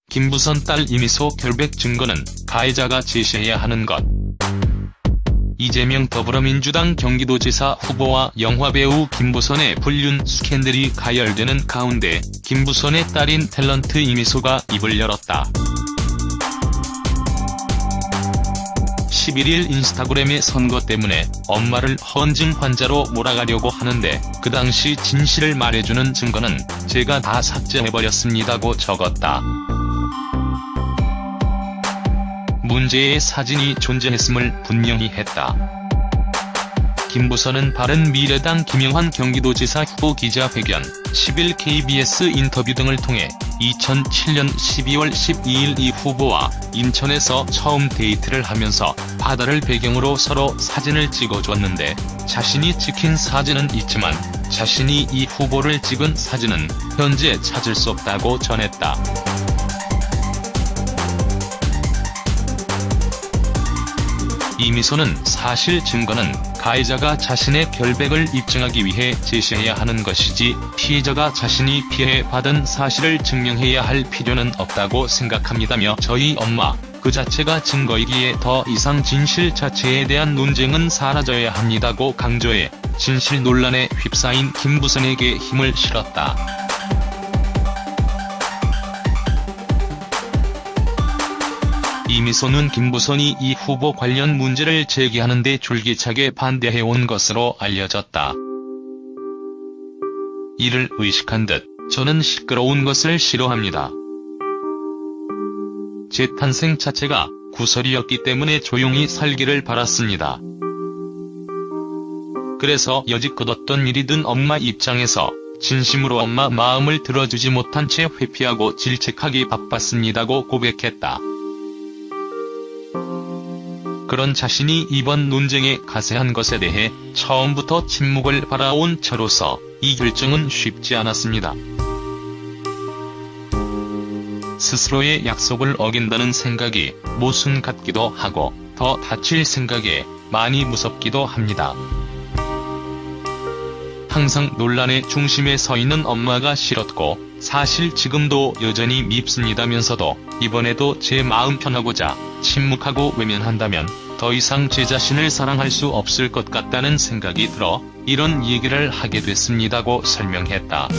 김부선 딸 이미소 결백 증거는 가해자가 제시해야 하는 것. 이재명 더불어민주당 경기도지사 후보와 영화배우 김부선의 불륜 스캔들이 가열되는 가운데 김부선의 딸인 탤런트 이미소가 입을 열었다. 11일 인스타그램에 선거 때문에 엄마를 헌증 환자로 몰아가려고 하는데 그 당시 진실을 말해주는 증거는 제가 다 삭제해버렸습니다고 적었다. 문제의 사진이 존재했음을 분명히 했다. 김부선은 바른미래당 김영환 경기도지사 후보 기자회견, 10일 KBS 인터뷰 등을 통해 2007년 12월 12일 이 후보와 인천에서 처음 데이트를 하면서 바다를 배경으로 서로 사진을 찍어줬는데 자신이 찍힌 사진은 있지만 자신이 이 후보를 찍은 사진은 현재 찾을 수 없다고 전했다. 이미소는 사실 증거는 가해자가 자신의 결백을 입증하기 위해 제시해야 하는 것이지 피해자가 자신이 피해받은 사실을 증명해야 할 필요는 없다고 생각합니다며 저희 엄마 그 자체가 증거이기에 더 이상 진실 자체에 대한 논쟁은 사라져야 합니다고 강조해 진실 논란에 휩싸인 김부선에게 힘을 실었다. 이미소는 김부선이 이 후보 관련 문제를 제기하는 데 줄기차게 반대해온 것으로 알려졌다. 이를 의식한 듯 저는 시끄러운 것을 싫어합니다. 제 탄생 자체가 구설이었기 때문에 조용히 살기를 바랐습니다. 그래서 여지껏 어떤 일이든 엄마 입장에서 진심으로 엄마 마음을 들어주지 못한 채 회피하고 질책하기 바빴습니다고 고백했다. 그런 자신이 이번 논쟁에 가세한 것에 대해 처음부터 침묵을 바라온 저로서 이 결정은 쉽지 않았습니다. 스스로의 약속을 어긴다는 생각이 모순 같기도 하고 더 다칠 생각에 많이 무섭기도 합니다. 항상 논란의 중심에 서 있는 엄마가 싫었고 사실 지금도 여전히 밉습니다면서도 이번에도 제 마음 편하고자 침묵하고 외면한다면 더 이상 제 자신을 사랑할 수 없을 것 같다는 생각이 들어 이런 얘기를 하게 됐습니다고 설명했다.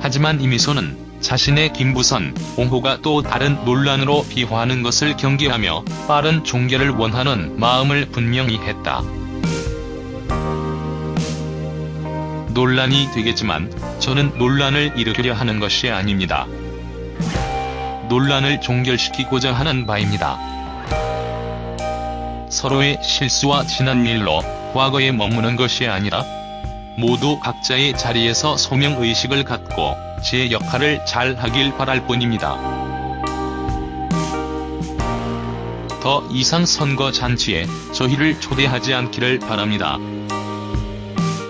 하지만 이미소는 자신의 김부선, 옹호가 또 다른 논란으로 비화하는 것을 경계하며 빠른 종결을 원하는 마음을 분명히 했다. 논란이 되겠지만 저는 논란을 일으키려 하는 것이 아닙니다. 논란을 종결시키고자 하는 바입니다. 서로의 실수와 지난 일로 과거에 머무는 것이 아니라 모두 각자의 자리에서 소명의식을 갖고 제 역할을 잘 하길 바랄 뿐입니다. 더 이상 선거 잔치에 저희를 초대하지 않기를 바랍니다.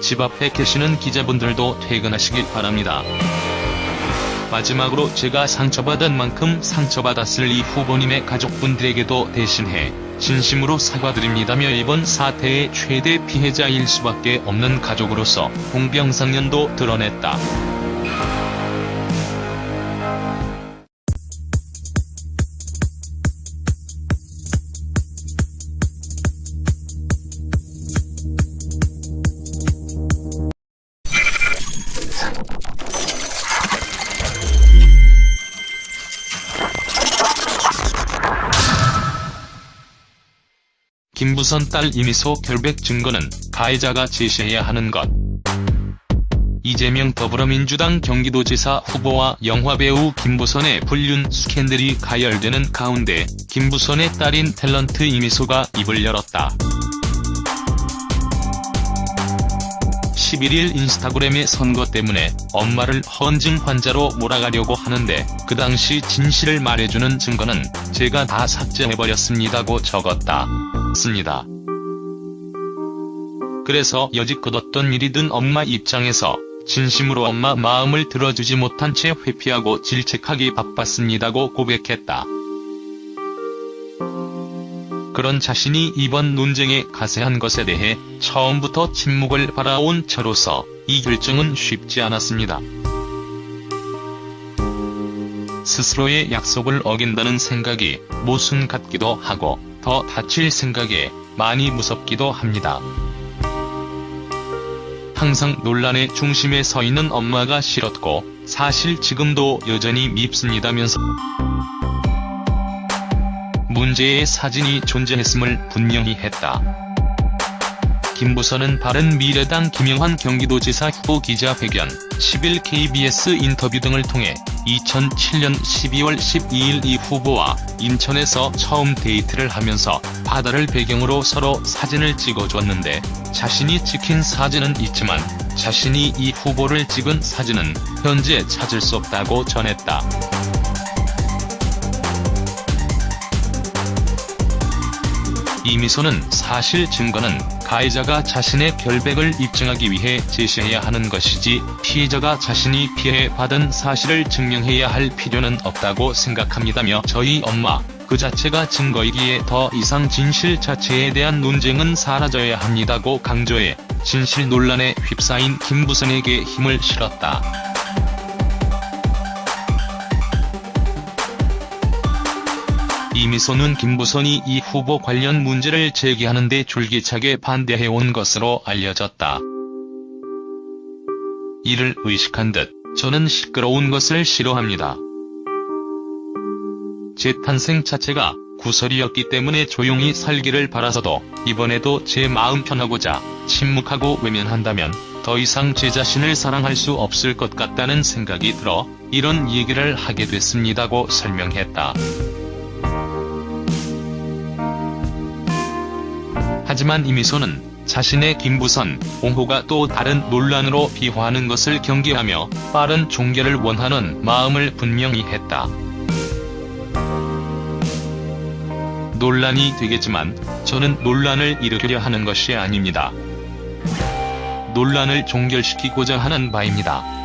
집 앞에 계시는 기자분들도 퇴근하시길 바랍니다. 마지막으로 제가 상처받은 만큼 상처받았을 이 후보님의 가족분들에게도 대신해 진심으로 사과드립니다며 이번 사태의 최대 피해자일 수밖에 없는 가족으로서 공병상련도 드러냈다. 김부선 딸 이미소 결백 증거는 가해자가 제시해야 하는 것. 이재명 더불어민주당 경기도지사 후보와 영화배우 김부선의 불륜 스캔들이 가열되는 가운데 김부선의 딸인 탤런트 이미소가 입을 열었다. 11일 인스타그램에 선거 때문에 엄마를 헌증 환자로 몰아가려고 하는데 그 당시 진실을 말해주는 증거는 제가 다 삭제해버렸습니다고 적었다. 습니다. 그래서 여지껏 어떤 일이든 엄마 입장에서 진심으로 엄마 마음을 들어주지 못한 채 회피하고 질책하기 바빴습니다고 고백했다. 그런 자신이 이번 논쟁에 가세한 것에 대해 처음부터 침묵을 바라온 저로서 이 결정은 쉽지 않았습니다. 스스로의 약속을 어긴다는 생각이 모순 같기도 하고 더 다칠 생각에 많이 무섭기도 합니다. 항상 논란의 중심에 서 있는 엄마가 싫었고 사실 지금도 여전히 밉습니다면서 문제의 사진이 존재했음을 분명히 했다. 김부선은 바른미래당 김영환 경기도지사 후보 기자회견, 10일 KBS 인터뷰 등을 통해 2007년 12월 12일 이 후보와 인천에서 처음 데이트를 하면서 바다를 배경으로 서로 사진을 찍어줬는데 자신이 찍힌 사진은 있지만 자신이 이 후보를 찍은 사진은 현재 찾을 수 없다고 전했다. 이미소는 사실 증거는 가해자가 자신의 결백을 입증하기 위해 제시해야 하는 것이지 피해자가 자신이 피해받은 사실을 증명해야 할 필요는 없다고 생각합니다며 저희 엄마 그 자체가 증거이기에 더 이상 진실 자체에 대한 논쟁은 사라져야 합니다고 강조해 진실 논란에 휩싸인 김부선에게 힘을 실었다. 이미소는 김부선이 이 후보 관련 문제를 제기하는 데 줄기차게 반대해온 것으로 알려졌다. 이를 의식한 듯 저는 시끄러운 것을 싫어합니다. 제 탄생 자체가 구설이었기 때문에 조용히 살기를 바라서도 이번에도 제 마음 편하고자 침묵하고 외면한다면 더 이상 제 자신을 사랑할 수 없을 것 같다는 생각이 들어 이런 얘기를 하게 됐습니다고 설명했다. 하지만 이미소는 자신의 김부선, 옹호가 또 다른 논란으로 비화하는 것을 경계하며 빠른 종결을 원하는 마음을 분명히 했다. 논란이 되겠지만 저는 논란을 일으키려 하는 것이 아닙니다. 논란을 종결시키고자 하는 바입니다.